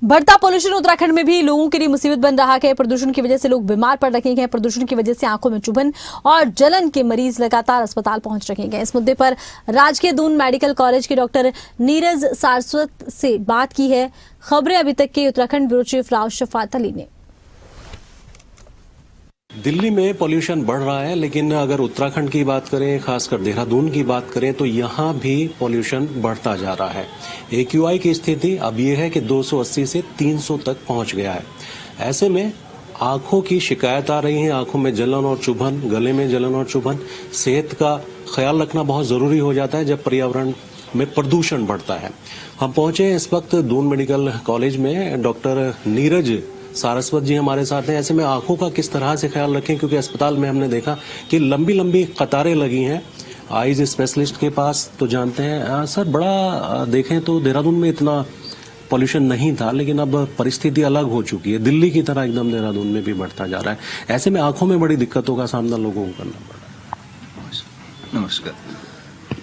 बढ़ता पोल्यूशन उत्तराखंड में भी लोगों के लिए मुसीबत बन रहा है। प्रदूषण की वजह से लोग बीमार पड़ रहे हैं। प्रदूषण की वजह से आंखों में चुभन और जलन के मरीज लगातार अस्पताल पहुंच रहे हैं। इस मुद्दे पर राजकीय दून मेडिकल कॉलेज के डॉक्टर नीरज सारस्वत से बात की है। खबरें अभी तक के उत्तराखंड ब्यूरो चीफ राव शफात अली ने। दिल्ली में पोल्यूशन बढ़ रहा है, लेकिन अगर उत्तराखंड की बात करें, खासकर देहरादून की बात करें, तो यहाँ भी पोल्यूशन बढ़ता जा रहा है। AQI की स्थिति अब ये है कि 280 से 300 तक पहुंच गया है। ऐसे में आंखों की शिकायत आ रही है, आंखों में जलन और चुभन, गले में जलन और चुभन। सेहत का ख्याल रखना बहुत जरूरी हो जाता है जब पर्यावरण में प्रदूषण बढ़ता है। हम पहुंचे इस वक्त दून मेडिकल कॉलेज में। डॉक्टर नीरज सारस्वत जी हमारे साथ हैं। ऐसे में आंखों का किस तरह से ख्याल रखें, क्योंकि अस्पताल में हमने देखा कि लंबी लंबी कतारें लगी हैं आईज स्पेशलिस्ट के पास। तो जानते हैं सर, बड़ा देखें तो देहरादून में इतना पॉल्यूशन नहीं था, लेकिन अब परिस्थिति अलग हो चुकी है। दिल्ली की तरह एकदम देहरादून में भी बढ़ता जा रहा है। ऐसे में आंखों में बड़ी दिक्कतों का सामना लोगों को करना पड़ रहा है। नमस्कार।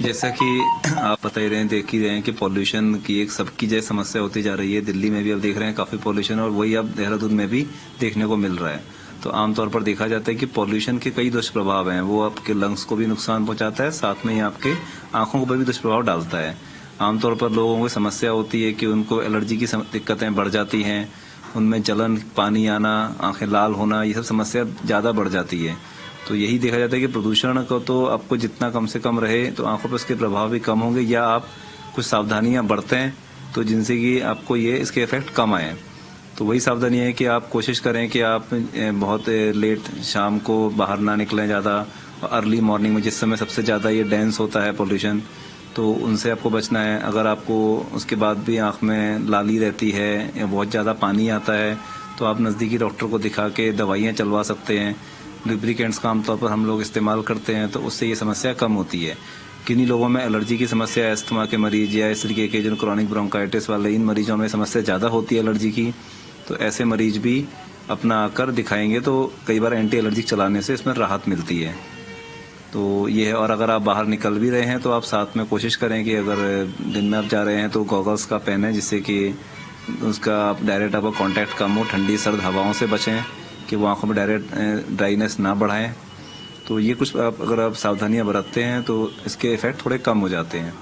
जैसा कि आप बता ही रहे हैं, देख ही रहे हैं कि पॉल्यूशन की एक सबकी जैसी समस्या होती जा रही है। दिल्ली में भी अब देख रहे हैं काफी पॉल्यूशन, और वही अब देहरादून में भी देखने को मिल रहा है। तो आमतौर पर देखा जाता है कि पॉल्यूशन के कई दुष्प्रभाव हैं। वो आपके लंग्स को भी नुकसान पहुंचाता है, साथ में ही आपके आंखों पर भी दुष्प्रभाव डालता है। आमतौर पर लोगों को समस्या होती है कि उनको एलर्जी की दिक्कतें बढ़ जाती हैं, उनमें जलन, पानी आना, आंखें लाल होना, ये सब समस्या ज्यादा बढ़ जाती है। तो यही देखा जाता है कि प्रदूषण को तो आपको जितना कम से कम रहे तो आंखों पर इसके प्रभाव भी कम होंगे, या आप कुछ सावधानियां बरतें तो जिनसे कि आपको ये इसके इफेक्ट कम आए। तो वही सावधानी है कि आप कोशिश करें कि आप बहुत लेट शाम को बाहर ना निकलें ज़्यादा, और अर्ली मॉर्निंग में जिस समय सबसे ज़्यादा ये डेंस होता है पोल्यूशन, तो उनसे आपको बचना है। अगर आपको उसके बाद भी आँख में लाली रहती है या बहुत ज़्यादा पानी आता है, तो आप नज़दीकी डॉक्टर को दिखा के दवाइयाँ चलवा सकते हैं। लुब्रिकेंट्स का आमतौर पर हम लोग इस्तेमाल करते हैं, तो उससे ये समस्या कम होती है। किन्हीं लोगों में एलर्जी की समस्या, अस्थमा के मरीज या इस तरीके के जो क्रॉनिक ब्रोंकाइटिस वाले, इन मरीजों में समस्या ज़्यादा होती है एलर्जी की। तो ऐसे मरीज भी अपना आकर दिखाएंगे तो कई बार एंटी एलर्जिक चलाने से इसमें राहत मिलती है। तो ये है। और अगर आप बाहर निकल भी रहे हैं तो आप साथ में कोशिश करें कि अगर दिन में आप जा रहे हैं तो गॉगल्स का पहने, जिससे कि उसका डायरेक्ट आपका कॉन्टैक्ट कम हो, ठंडी सर्द हवाओं से बचें कि वो आंखों में डायरेक्ट ड्राइनेस ना बढ़ाएं। तो ये कुछ अगर आप सावधानियां बरतते हैं तो इसके इफेक्ट थोड़े कम हो जाते हैं।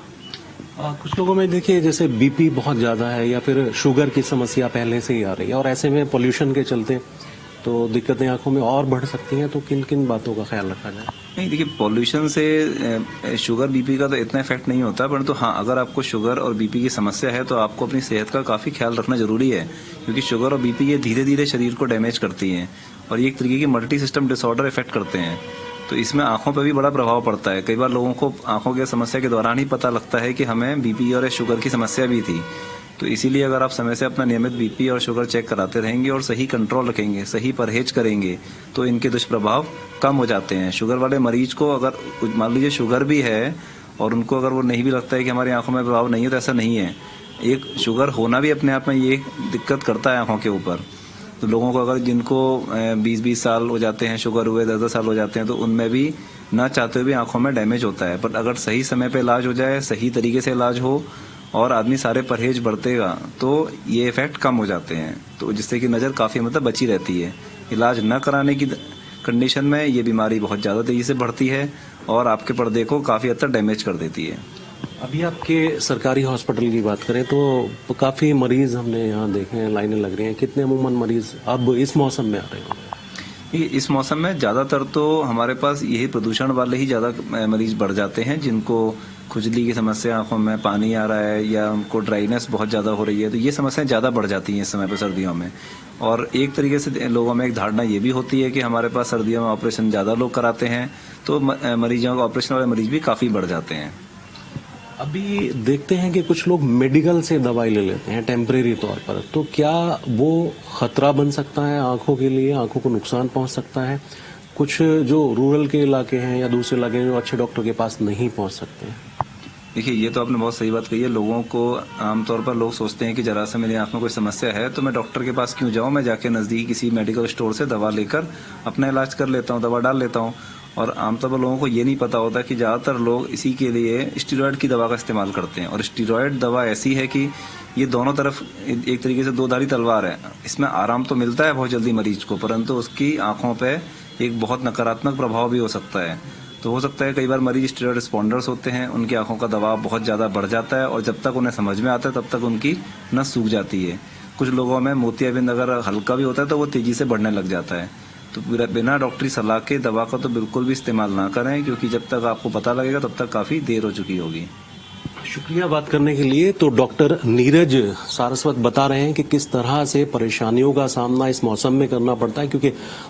कुछ लोगों में देखिए जैसे बीपी बहुत ज्यादा है या फिर शुगर की समस्या पहले से ही आ रही है, और ऐसे में पोल्यूशन के चलते तो दिक्कतें आंखों में और बढ़ सकती हैं। तो किन किन बातों का ख्याल रखा जाए? नहीं, देखिए, पॉल्यूशन से शुगर बीपी का तो इतना इफेक्ट नहीं होता, परंतु हाँ, अगर आपको शुगर और बीपी की समस्या है तो आपको अपनी सेहत का काफी ख्याल रखना जरूरी है, क्योंकि शुगर और बीपी ये धीरे धीरे शरीर को डैमेज करती हैं और ये एक तरीके की मल्टी सिस्टम डिसऑर्डर इफेक्ट करते हैं। तो इसमें आंखों पर भी बड़ा प्रभाव पड़ता है। कई बार लोगों को आंखों की समस्या के दौरान ही पता लगता है कि हमें बीपी और शुगर की समस्या भी थी। तो इसीलिए अगर आप समय से अपना नियमित बीपी और शुगर चेक कराते रहेंगे और सही कंट्रोल रखेंगे, सही परहेज करेंगे, तो इनके दुष्प्रभाव कम हो जाते हैं। शुगर वाले मरीज को अगर मान लीजिए शुगर भी है और उनको अगर वो नहीं भी लगता है कि हमारी आंखों में प्रभाव नहीं है, तो ऐसा नहीं है। एक शुगर होना भी अपने आप में ये दिक्कत करता है आंखों के ऊपर। तो लोगों को अगर जिनको 20-20 साल हो जाते हैं, शुगर हुए 10-10 साल हो जाते हैं, तो उनमें भी ना चाहते हुए भी आंखों में डैमेज होता है। पर अगर सही समय पे इलाज हो जाए, सही तरीके से इलाज हो और आदमी सारे परहेज बरतेगा, तो ये इफेक्ट कम हो जाते हैं। तो जिससे कि नज़र काफ़ी बची रहती है। इलाज न कराने की कंडीशन में ये बीमारी बहुत ज़्यादा तेज़ी से बढ़ती है और आपके पर्दे को काफ़ी हद तक डैमेज कर देती है। अभी आपके सरकारी हॉस्पिटल की बात करें तो काफी मरीज हमने यहाँ देखे हैं, लाइनें लग रही हैं। कितने अमूमन मरीज अब इस मौसम में आ रहे हैं? इस मौसम में ज्यादातर तो हमारे पास यही प्रदूषण वाले ही ज्यादा मरीज बढ़ जाते हैं, जिनको खुजली की समस्या, आंखों में पानी आ रहा है या उनको ड्राइनेस बहुत ज्यादा हो रही है। तो ये समस्याएं ज्यादा बढ़ जाती हैं इस समय पर सर्दियों में। और एक तरीके से लोगों में एक धारणा ये भी होती है कि हमारे पास सर्दियों में ऑपरेशन ज्यादा लोग कराते हैं, तो मरीजों का ऑपरेशन वाले मरीज भी काफी बढ़ जाते हैं। अभी देखते हैं कि कुछ लोग मेडिकल से दवाई ले लेते हैं टेम्परेरी तौर पर, तो क्या वो खतरा बन सकता है आंखों के लिए? आंखों को नुकसान पहुंच सकता है? कुछ जो रूरल के इलाके हैं या दूसरे इलाके हैं जो अच्छे डॉक्टर के पास नहीं पहुंच सकते हैं। देखिए, ये तो आपने बहुत सही बात कही है। लोगों को आमतौर पर लोग सोचते हैं कि जरा सा मेरी आंख में कोई समस्या है तो मैं डॉक्टर के पास क्यों जाऊं, मैं जाके नजदीक किसी मेडिकल स्टोर से दवा लेकर अपना इलाज कर लेता हूं, दवा डाल लेता हूं। और आमतौर पर लोगों को ये नहीं पता होता कि ज़्यादातर लोग इसी के लिए स्टीरॉयड की दवा का इस्तेमाल करते हैं। और स्टीरॉयड दवा ऐसी है कि ये दोनों तरफ एक तरीके से दो धारी तलवार है। इसमें आराम तो मिलता है बहुत जल्दी मरीज को, परंतु उसकी आंखों पे एक बहुत नकारात्मक प्रभाव भी हो सकता है। तो हो सकता है कई बार मरीज स्टीरॉयड रिस्पॉन्डर्स होते हैं, उनकी आंखों का दबाव बहुत ज़्यादा बढ़ जाता है और जब तक उन्हें समझ में आता है तब तक उनकी नस सूख जाती है। कुछ लोगों में मोतियाबिंद अगर हल्का भी होता है तो वो तेजी से बढ़ने लग जाता है। तो बिना डॉक्टरी सलाह के दवा का तो बिल्कुल भी इस्तेमाल ना करें, क्योंकि जब तक आपको पता लगेगा तब तक काफ़ी देर हो चुकी होगी। शुक्रिया बात करने के लिए। तो डॉक्टर नीरज सारस्वत बता रहे हैं कि किस तरह से परेशानियों का सामना इस मौसम में करना पड़ता है, क्योंकि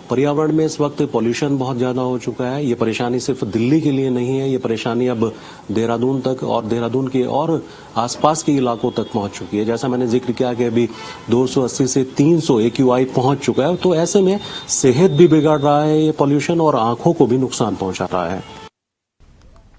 पर्यावरण में इस वक्त पोल्यूशन बहुत ज्यादा हो चुका है। ये परेशानी सिर्फ दिल्ली के लिए नहीं है, ये परेशानी अब देहरादून तक और देहरादून के और आसपास के इलाकों तक पहुंच चुकी है। जैसा मैंने जिक्र किया कि अभी 280 से 300 AQI पहुंच चुका है। तो ऐसे में सेहत भी बिगाड़ रहा है ये पोल्यूशन और आंखों को भी नुकसान पहुंचा रहा है।